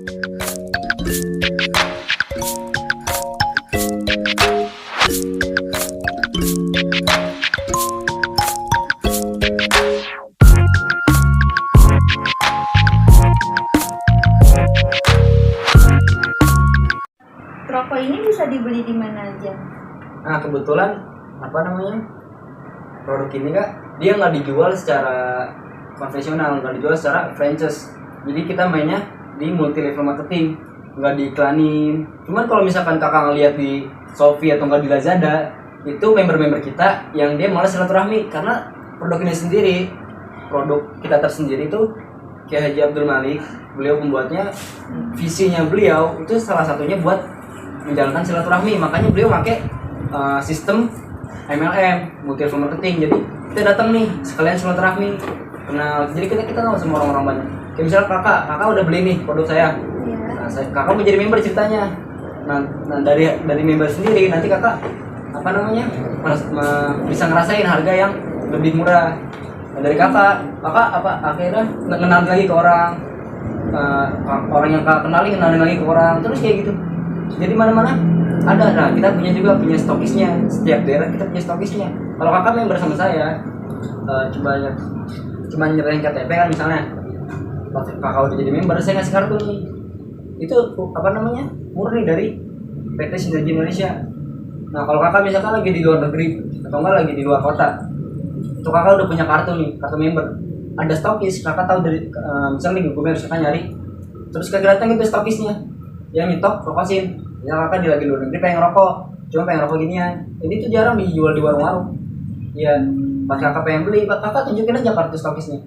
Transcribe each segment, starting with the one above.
Rokok ini bisa dibeli di mana aja? Nah kebetulan produk ini kak, dia nggak dijual secara konvensional, nggak dijual secara franchise. Jadi kita mainnya di multi level marketing, nggak diiklanin. Cuman kalau misalkan kakak ngeliat di Shopee atau nggak di Lazada, itu member-member kita yang dia malah silaturahmi karena produk ini sendiri, produk kita tersendiri itu Kiai Haji Abdul Malik, beliau pembuatnya, visinya beliau itu salah satunya buat menjalankan silaturahmi, makanya beliau pakai sistem MLM, multi level marketing. Jadi kita datang nih sekalian silaturahmi, kenal. Jadi kita tahu sama orang-orang banyak. Kayak misalnya kakak udah beli nih produk saya. Nah, kakak mau jadi member ceritanya. Nah dari member sendiri nanti kakak bisa ngerasain harga yang lebih murah. Nah, dari kakak akhirnya kenal lagi ke orang, orang yang kakak kenalin lagi ke orang, terus kayak gitu. Jadi mana-mana ada. Nah kita punya stokisnya, setiap daerah kita punya stokisnya. Kalau kakak member sama saya, cuma nyerahin KTP kan misalnya, kakak udah jadi member, saya ngasih kartu nih, itu murni dari PT Sinergi Indonesia. Nah kalau kakak misalkan lagi di luar negeri atau enggak lagi di luar kota, itu kakak udah punya kartu nih, kartu member, ada stokis, kakak tahu dari misalnya nih gue harus kakak nyari, terus kakak datang itu stokisnya yang nyetok rokosin. Ya kakak lagi di luar negeri pengen rokok, cuma pengen rokok ginian, ini tuh jarang dijual di warung-warung. Ya pas kakak pengen beli, kakak tunjukin aja kartu stokisnya.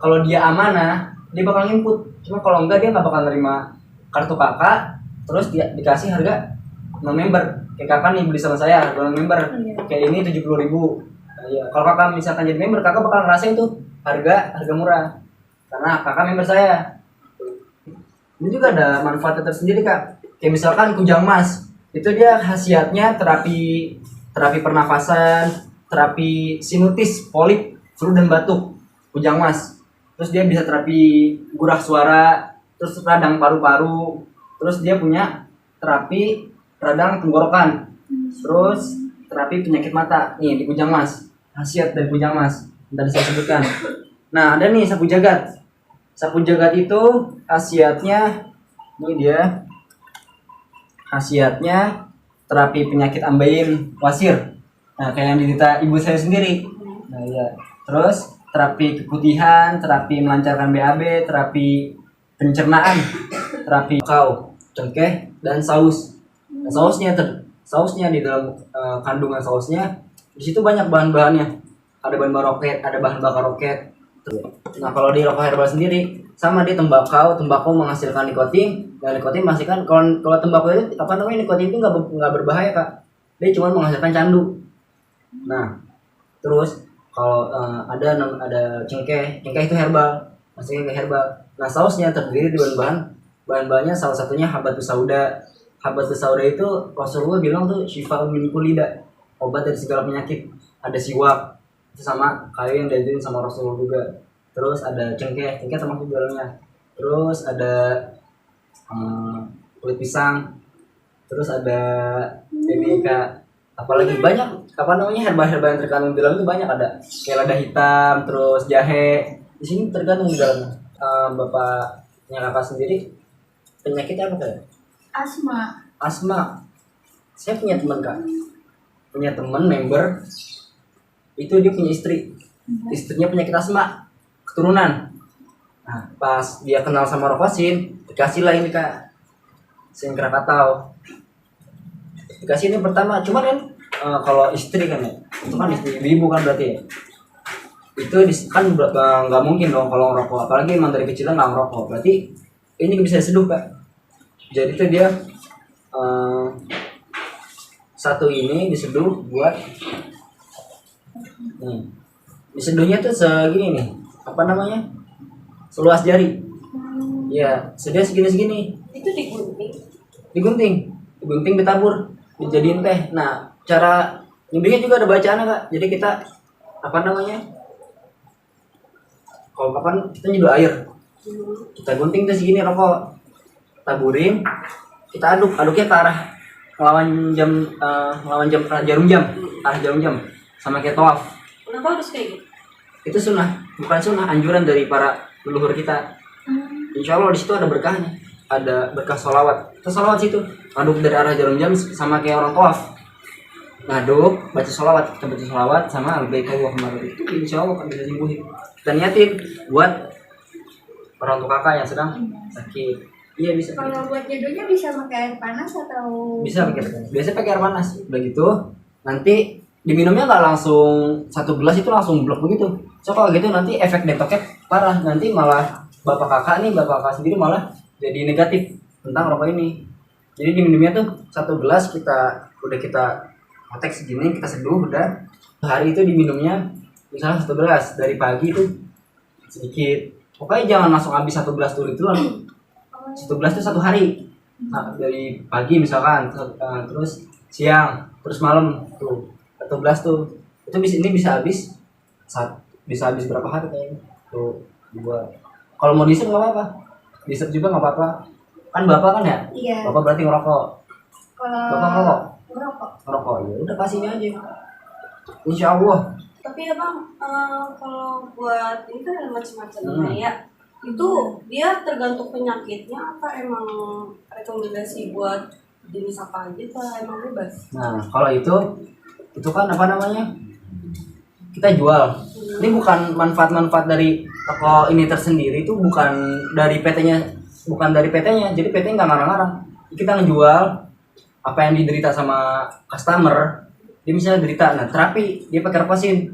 Kalau dia amanah, dia bakal input. Cuma kalau enggak, dia nggak bakal nerima kartu kakak terus dia dikasih harga non member. Kayak kakak nih beli sama saya non member, kayak ini 70.000. Nah, ya kalau kakak misalkan jadi member, kakak bakal ngerasain tuh harga murah karena kakak member saya. Ini juga ada manfaatnya tersendiri kak. Kayak misalkan kujang mas, itu dia khasiatnya terapi pernafasan, terapi sinusitis, polip, flu dan batuk, kujang mas. Terus dia bisa terapi gurah suara, terus radang paru-paru, terus dia punya terapi radang tenggorokan, terus terapi penyakit mata. Nih di kujang mas, khasiat dari kujang mas tadi saya sebutkan. Nah ada nih sapu jagat. Sapu jagat itu khasiatnya, ini dia khasiatnya terapi penyakit ambeien wasir. Nah kayak yang diderita ibu saya sendiri. Nah ya, terus terapi keputihan, terapi melancarkan BAB, terapi pencernaan, terapi kakao, cengkeh, dan saus. Nah, sausnya di dalam kandungan sausnya di situ banyak bahan-bahannya. Ada bahan roket, ada bahan bakar roket. Nah kalau di rokok herbal sendiri sama, di tembakau menghasilkan nikotin, dan nikotin menghasilkan, kalau tembakau itu nikotin itu nggak berbahaya kak, dia cuma menghasilkan candu. Nah terus kalau ada cengkeh itu herbal, masuknya ke herbal. Nah sausnya terdiri dari bahan-bahannya salah satunya habatus sauda. Habatus sauda itu Rasulullah bilang tuh syifa min kulli da, obat dari segala penyakit. Ada siwak, itu sama kayu yang diajarin sama Rasulullah juga. Terus ada cengkeh termasuk dalamnya. Terus ada kulit pisang. Terus ada ini kak, apalagi banyak herbal-herbal yang terkandung di dalam itu banyak. Ada kayak lada hitam, terus jahe. Di sini tergantung di dalamnya. Bapaknya kakak sendiri penyakitnya apa kak? Asma. Saya punya teman kak, member itu dia punya istri, istrinya penyakit asma keturunan. Nah pas dia kenal sama Rokosin, dikasih lah ini kak, sing Krakatau, dikasih ini pertama. Cuman kan kalau istri kan ya, itu kan istri ibu kan berarti ya, itu kan nggak mungkin dong kalau ngerokok, apalagi emang dari kecilnya nggak ngerokok, berarti ini bisa diseduh kak. Jadi tuh dia satu ini diseduh buat diseduhnya tuh segini nih, seluas jari. Ya sedia segini. Itu digunting, ditabur, dijadiin teh. Nah cara nyuduhnya juga ada bacaannya kak. Jadi kita kalau kapan kita nyeduh air, kita gunting tuh segini rokok. taburin, kita aduknya ke arah jarum jam, arah jarum jam, sama kayak tawaf. Kenapa harus kayak gitu? Itu sunnah, bukan sunnah, anjuran dari para leluhur kita. Insya Allah di situ ada berkahnya, ada berkah sholawat. Itu sholawat situ, aduk dari arah jarum jam sama kayak orang tawaf. Ngaduk, baca sholawat, kita baca sholawat sama al-baik Allahumma barik. Itu insya Allah kan bisa sembuhin. Kita niatin buat orang tua kakak yang sedang sakit. Iya bisa. Kalau buat jodohnya bisa pakai air panas atau Bisa pakai air panas. Biasanya pakai air panas. Udah gitu, nanti diminumnya nggak langsung satu gelas itu langsung blok begitu. So kalau gitu nanti efek detoknya parah. Nanti malah bapak kakak sendiri malah jadi negatif tentang rokok ini. Jadi diminumnya tuh satu gelas kita kotek segini, kita seduh udah. Hari itu diminumnya misalnya satu gelas, dari pagi itu sedikit. Pokoknya jangan langsung habis satu gelas dulu itu lah. Satu gelas itu satu hari. Nah, dari pagi misalkan terus siang, terus malam tuh. Satu gelas tuh. Itu bisa habis berapa hari kayaknya. Tuh dua. Kalau mau diisep nggak apa-apa. Diisep juga nggak apa-apa. Kan bapak kan ya? Iya. Bapak berarti ngerokok. Kalau Bapak ngerokok. ngerokok. Ya udah kasihnya aja. Insya Allah. Tapi ya bang, kalau buat ini kan ada macam-macam ya. Itu dia tergantung penyakitnya apa emang rekomendasi buat jenis apa aja atau emang bebas? Nah kalau itu kan apa namanya? Kita jual. Ini bukan manfaat-manfaat dari toko ini tersendiri, itu bukan dari PT-nya, jadi PT nggak ngarang-ngarang. Kita ngejual apa yang diderita sama customer. Dia misalnya derita, nah terapi dia pakai Reposin.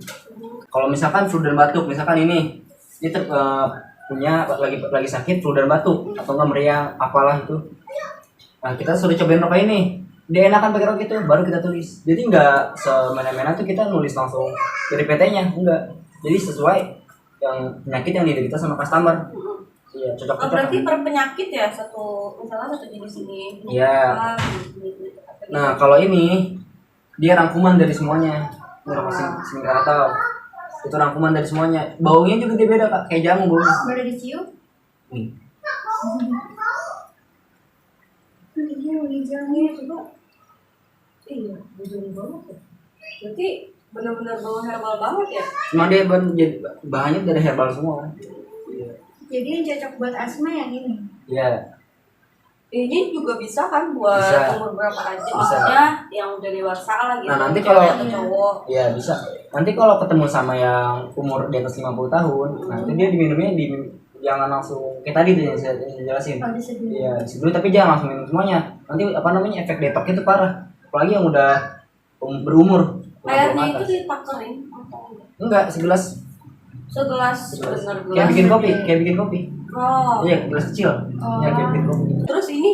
Kalau misalkan flu dan batuk, misalkan ini dia punya lagi sakit flu dan batuk atau nggak meriang apalah itu, nah kita suruh cobain rokok ini, dia enakan pakai rokok itu, baru kita tulis. Jadi nggak semena-mena tuh kita nulis langsung dari PT-nya, enggak. Jadi sesuai yang penyakit yang diderita sama customer. Iya, cocok. Berarti per penyakit ya, misalnya satu jenis ini. Iya. Nah kalau ini dia rangkuman dari semuanya. Ini rokok atau itu rangkuman dari semuanya. Baunya juga dia beda kak, kayak jamu baunya. Boleh dicium? Nih. Iya, Iya coba. Iya, bujung banget ya. Berarti benar-benar bau herbal banget ya? Cuma dia bahannya dari herbal semua. Iya. Jadi yang cocok buat asma yang ini. Iya. Ini juga bisa kan buat Bisa. umur berapa aja? Bisa. Maksudnya yang udah dewasa lah gitu. Nah, nanti kalau- Cewek atau cowok. Iya bisa. Nanti kalau ketemu sama yang umur di atas 50 tahun, nanti dia diminumnya jangan langsung kayak tadi tuh yang saya jelasin. Kalau diseduh. Iya, diseduh tapi jangan langsung minum semuanya. Nanti apa namanya efek detoknya itu parah. Apalagi yang udah berumur. Airnya atas. itu ditakerin atau Enggak, segelas. segelas bener gelas. Kayak bikin kopi. Oh. Iya, gelas kecil. Oh. Iya, kayak bikin kopi. Terus ini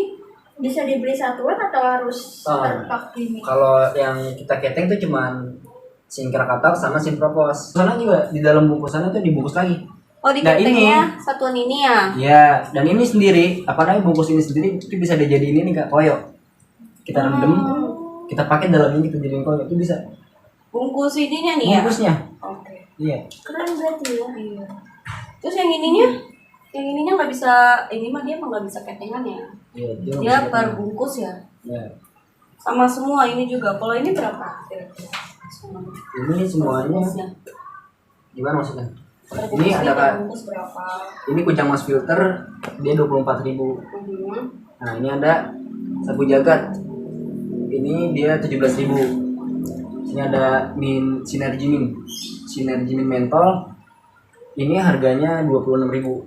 Bisa dibeli satuan atau harus Oh. terpak ini? Kalau yang kita keteng tuh cuman Sinkrakatau sama Sinpropos. Sana juga di dalam bungkusannya tuh dibungkus lagi. oh di Nah, ketengnya satuan ini ya. Iya, dan ini sendiri, apa namanya bungkus ini sendiri itu bisa dijadiin ini Kak, koyo. Kita rendam, kita pakai dalam ini kita jadiin koyo, itu bisa. Bungkus ininya nih ya. Bungkusnya. Oke. Iya. Keren berarti ya. Iya. Terus yang ininya nggak bisa, ini mah dia mah nggak bisa ketengan ya. Iya, Dia per bungkus ya. Iya. Sama semua ini juga. Kalau ini berapa kira-kira? Semua. Ini semuanya Bungkusnya. gimana maksudnya? Per Ini bungkus ada per Kak. bungkus berapa? Ini Kujang Mas Filter, dia 24.000. Nah, ini ada sabu jagat. Ini dia 17.000. Ini ada Sinergi Min mentol. Ini harganya 26.000.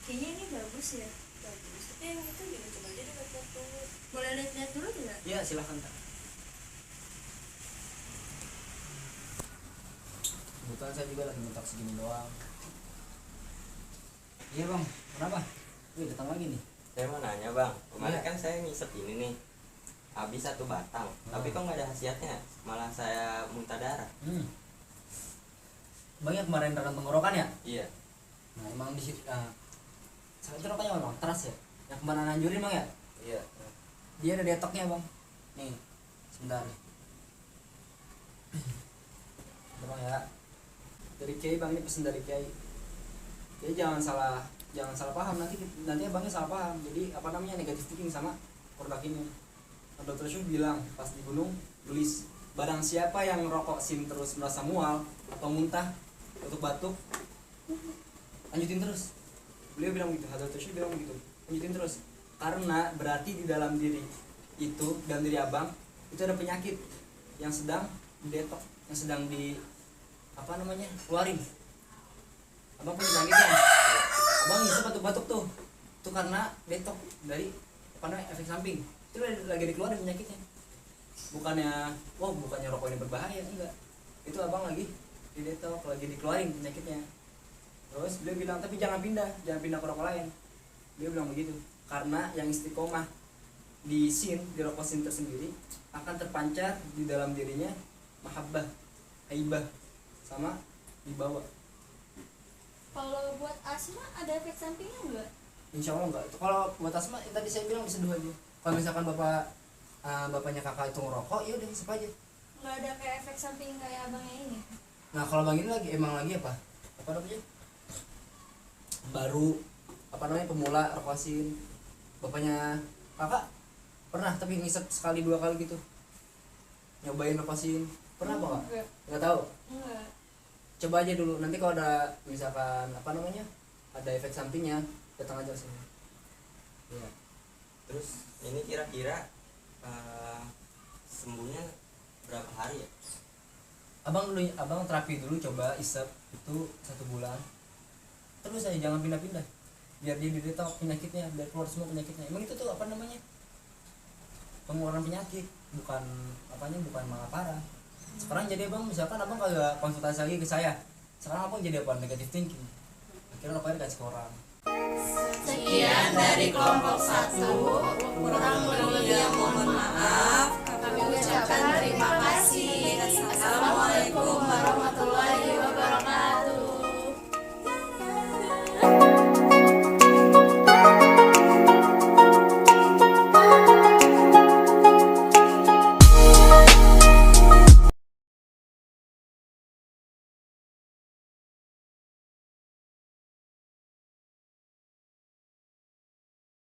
Kayaknya ini bagus ya. Bagus. Tapi yang itu juga coba aja deh lihat dulu. Boleh lihat dulu tidak? Iya, silakan Kak. Kebetulan saya juga lagi mentok segini doang. Iya bang, kenapa? Wih, datang lagi nih. Saya mau nanya bang, kemarin Iya. kan saya ngisep ini nih, habis satu batang, tapi kok nggak ada khasiatnya, malah saya muntah darah. Bang yang kemarin rekan tenggorokan ya? Iya. Nah emang di situ, saya itu rokoknya memang keras ya. Yang kemarin anjurin bang ya? Iya. Dia ada detoknya bang. Nih, sebentar. Ini bang ya. Dari Kiai bang, ini pesen dari Kiai. Jadi jangan salah jangan salah paham, nanti abangnya salah paham. Jadi apa namanya, negatif thinking sama produk ini. Dr. Shu bilang pas di gunung tulis, barang siapa yang rokok SIM terus merasa mual atau muntah untuk batuk, lanjutin terus. Beliau bilang gitu, Dr. Shu bilang gitu, lanjutin terus, karena berarti di dalam diri itu, dalam diri abang itu ada penyakit yang sedang didetok, yang sedang di apa namanya, keluarin. Abang punya penyakitnya, abang bisa batuk-batuk tuh karena detok dari apa namanya, efek samping. Itu lagi dikeluarin penyakitnya, bukannya rokok ini berbahaya, enggak, itu abang lagi didetok, lagi dikeluarin penyakitnya. Terus beliau bilang, tapi jangan pindah ke rokok lain. Dia bilang begitu, karena yang istiqomah di rokok SIN tersendiri akan terpancar di dalam dirinya mahabbah, haibah, sama dibawa. Kalau buat asma ada efek sampingnya enggak? Insya Allah enggak. Kalau buat asma tadi saya bilang diseduh aja. Kalau misalkan bapaknya kakak itu ngerokok, ya udah isep aja. Enggak ada kayak efek samping kayak abangnya ini. Nah kalau bang ini lagi apa namanya, baru apa namanya, pemula rokok SIN. Bapaknya kakak pernah tapi ngisep sekali 2 kali gitu, nyobain rokok SIN. Pernah apa enggak? Enggak tahu. Enggak. Coba aja dulu, nanti kalau ada misalkan apa namanya, ada efek sampingnya, datang aja sini. Ya. Terus ini kira-kira sembuhnya berapa hari ya? Abang terapi dulu, coba isep itu 1 bulan. Terus aja jangan pindah-pindah, biar dia didetok penyakitnya, biar keluar semua penyakitnya. Emang itu tuh apa namanya, pengeluaran penyakit, bukan malah parah. Sekarang jadi abang, misalkan abang kagak konsultasi lagi ke saya, sekarang abang jadi apa, negatif thinking, akhirnya rokoknya dikasih ke orang. Sekian dari kelompok 1, kurang lebihnya mohon maaf.